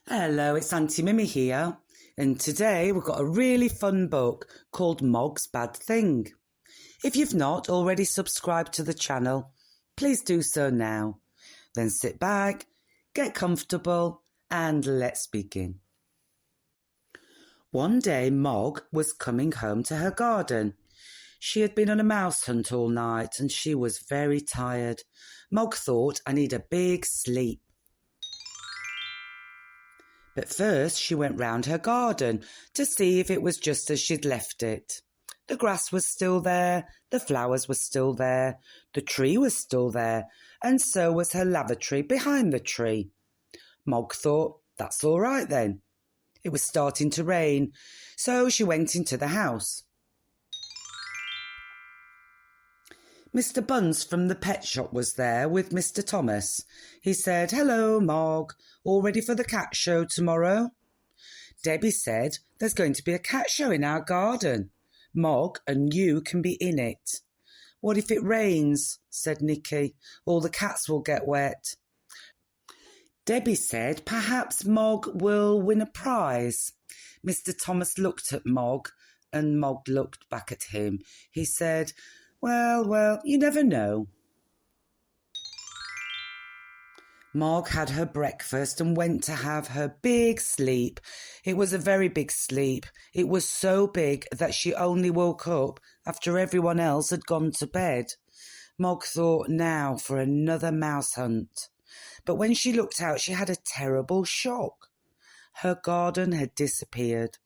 Hello, it's Aunty Mimmi here, and today we've got a really fun book called MOG'S Bad Thing. If you've not already subscribed to the channel, please do so now. Then sit back, get comfortable, and let's begin. One day Mog was coming home to her garden. She had been on a mouse hunt all night and she was very tired. Mog thought, I need a big sleep. But first she went round her garden to see if it was just as she'd left it. The grass was still there, the flowers were still there, the tree was still there, and so was her lavatory behind the tree. Mog thought, that's all right then. It was starting to rain, so she went into the house. Mr. Buns from the pet shop was there with Mr. Thomas. He said, hello, Mog, all ready for the cat show tomorrow? Debbie said, there's going to be a cat show in our garden. Mog and you can be in it. What if it rains? Said Nicky. All the cats will get wet. Debbie said, perhaps Mog will win a prize. Mr. Thomas looked at Mog and Mog looked back at him. He said, well, you never know. Mog had her breakfast and went to have her big sleep. It was a very big sleep. It was so big that she only woke up after everyone else had gone to bed. Mog thought, now for another mouse hunt. But when she looked out, she had a terrible shock. Her garden had disappeared.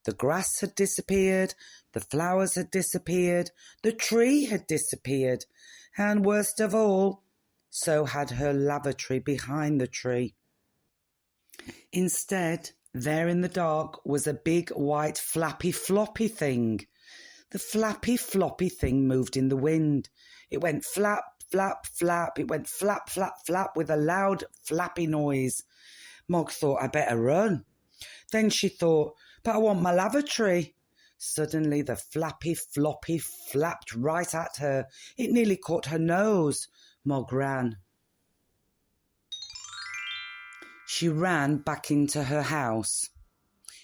The grass had disappeared, the flowers had disappeared, the tree had disappeared, and worst of all, so had her lavatory behind the tree. Instead, there in the dark was a big white flappy floppy thing. The flappy floppy thing moved in the wind. It went flap, flap, flap. It went flap, flap, flap with a loud flappy noise. Mog thought, I better run. Then she thought, but I want my lavatory. Suddenly the flappy floppy flapped right at her. It nearly caught her nose. Mog ran. She ran back into her house.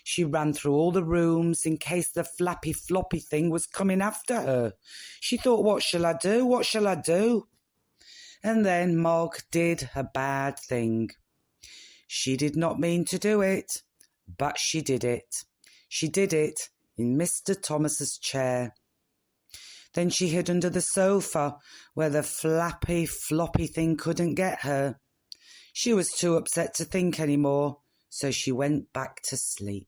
She ran through all the rooms in case the flappy floppy thing was coming after her. She thought, what shall I do? What shall I do? And then Mog did a bad thing. She did not mean to do it, but she did it. She did it in Mr. Thomas's chair. Then she hid under the sofa where the flappy floppy thing couldn't get her. She was too upset to think any more, so she went back to sleep.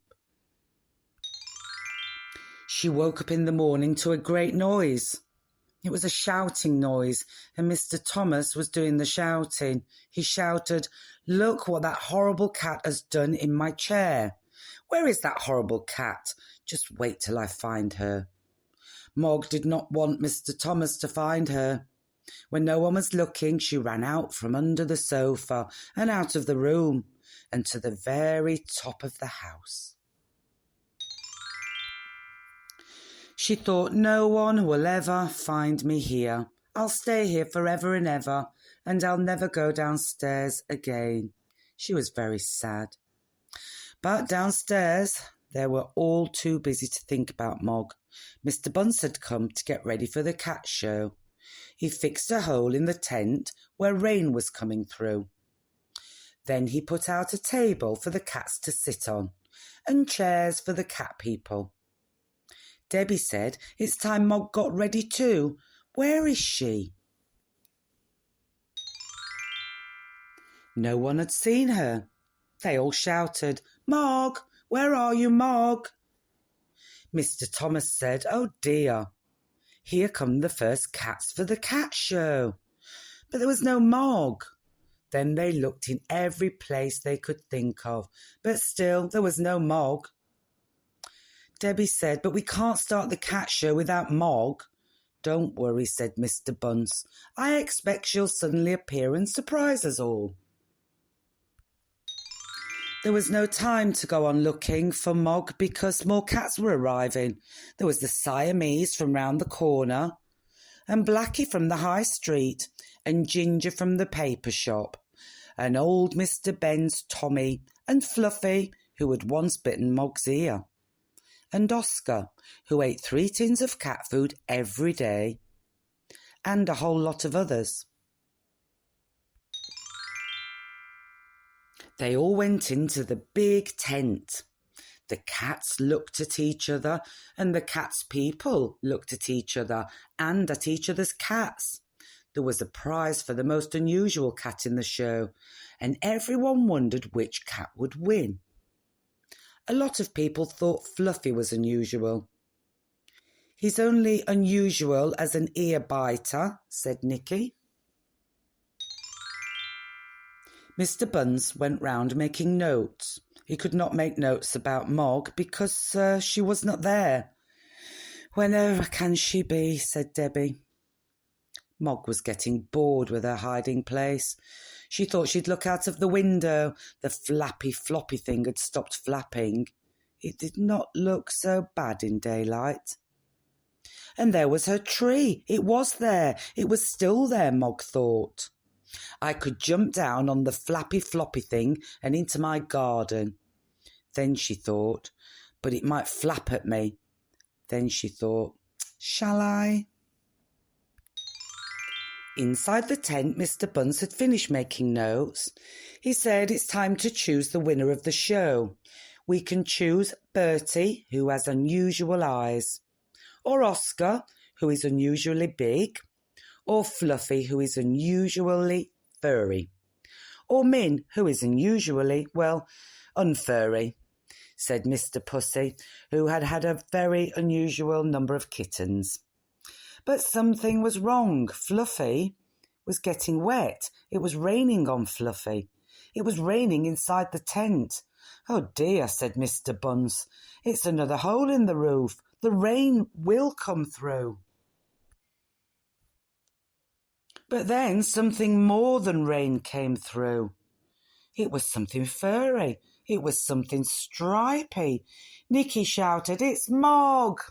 She woke up in the morning to a great noise. It was a shouting noise, and Mr. Thomas was doing the shouting. He shouted, look what that horrible cat has done in my chair. Where is that horrible cat? Just wait till I find her. Mog did not want Mr. Thomas to find her. When no one was looking, she ran out from under the sofa and out of the room and to the very top of the house. She thought, no one will ever find me here. I'll stay here forever and ever, and I'll never go downstairs again. She was very sad. But downstairs, they were all too busy to think about Mog. Mr. Buns had come to get ready for the cat show. He fixed a hole in the tent where rain was coming through. Then he put out a table for the cats to sit on, and chairs for the cat people. Debbie said, it's time Mog got ready too. Where is she? No one had seen her. They all shouted, Mog, where are you, Mog? Mr. Thomas said, oh dear, here come the first cats for the cat show. But there was no Mog. Then they looked in every place they could think of, but still there was no Mog. Debbie said, but we can't start the cat show without Mog. Don't worry, said Mr. Buns. I expect she'll suddenly appear and surprise us all. There was no time to go on looking for Mog because more cats were arriving. There was the Siamese from round the corner, and Blackie from the high street, and Ginger from the paper shop, and old Mr. Ben's Tommy, and Fluffy, who had once bitten Mog's ear, and Oscar, who ate 3 tins of cat food every day, and a whole lot of others. They all went into the big tent. The cats looked at each other, and the cats' people looked at each other and at each other's cats. There was a prize for the most unusual cat in the show, and everyone wondered which cat would win. A lot of people thought Fluffy was unusual. "He's only unusual as an ear biter," said Nicky. Mr. Buns went round making notes. He could not make notes about Mog because she was not there. "Whenever can she be?" said Debbie. Mog was getting bored with her hiding place. She thought she'd look out of the window. The flappy floppy thing had stopped flapping. It did not look so bad in daylight. And there was her tree. It was there. It was still there, Mog thought. I could jump down on the flappy floppy thing and into my garden. Then she thought, but it might flap at me. Then she thought, shall I? Inside the tent, Mr. Buns had finished making notes. He said it's time to choose the winner of the show. We can choose Bertie, who has unusual eyes, or Oscar, who is unusually big, or Fluffy, who is unusually furry, or Min, who is unusually, well, unfurry, said Mr. Pussy, who had had a very unusual number of kittens. But something was wrong. Fluffy was getting wet. It was raining on Fluffy. It was raining inside the tent. Oh dear, said Mr. Buns. It's another hole in the roof. The rain will come through. But then something more than rain came through. It was something furry. It was something stripy. Nicky shouted, "It's Mog!"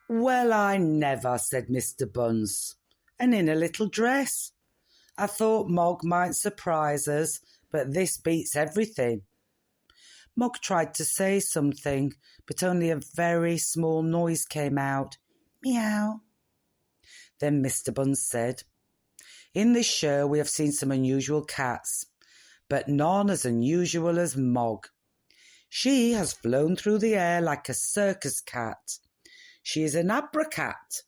Well, I never, said Mr. Buns, and in a little dress. I thought Mog might surprise us, but this beats everything. Mog tried to say something, but only a very small noise came out. Meow. Then Mr. Buns said, in this show we have seen some unusual cats, but none as unusual as Mog. She has flown through the air like a circus cat. She is an acrobat.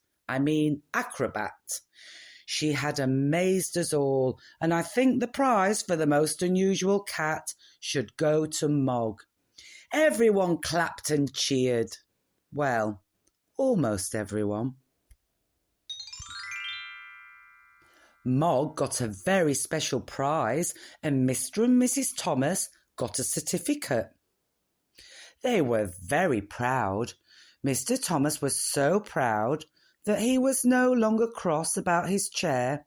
She had amazed us all, and I think the prize for the most unusual cat should go to Mog. Everyone clapped and cheered. Well, almost everyone. Mog got a very special prize, and Mr. and Mrs. Thomas got a certificate. They were very proud. Mr. Thomas was so proud that he was no longer cross about his chair.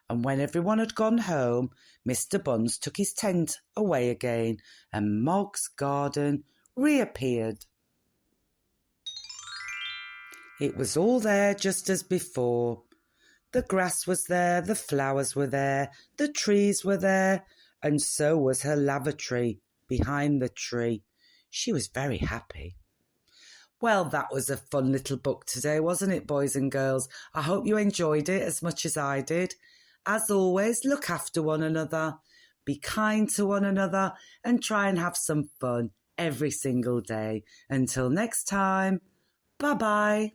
And when everyone had gone home, Mr. Buns took his tent away again, and Mog's garden reappeared. It was all there just as before. The grass was there, the flowers were there, the trees were there, and so was her lavatory behind the tree. She was very happy. Well, that was a fun little book today, wasn't it, boys and girls? I hope you enjoyed it as much as I did. As always, look after one another, be kind to one another, and try and have some fun every single day. Until next time, bye-bye.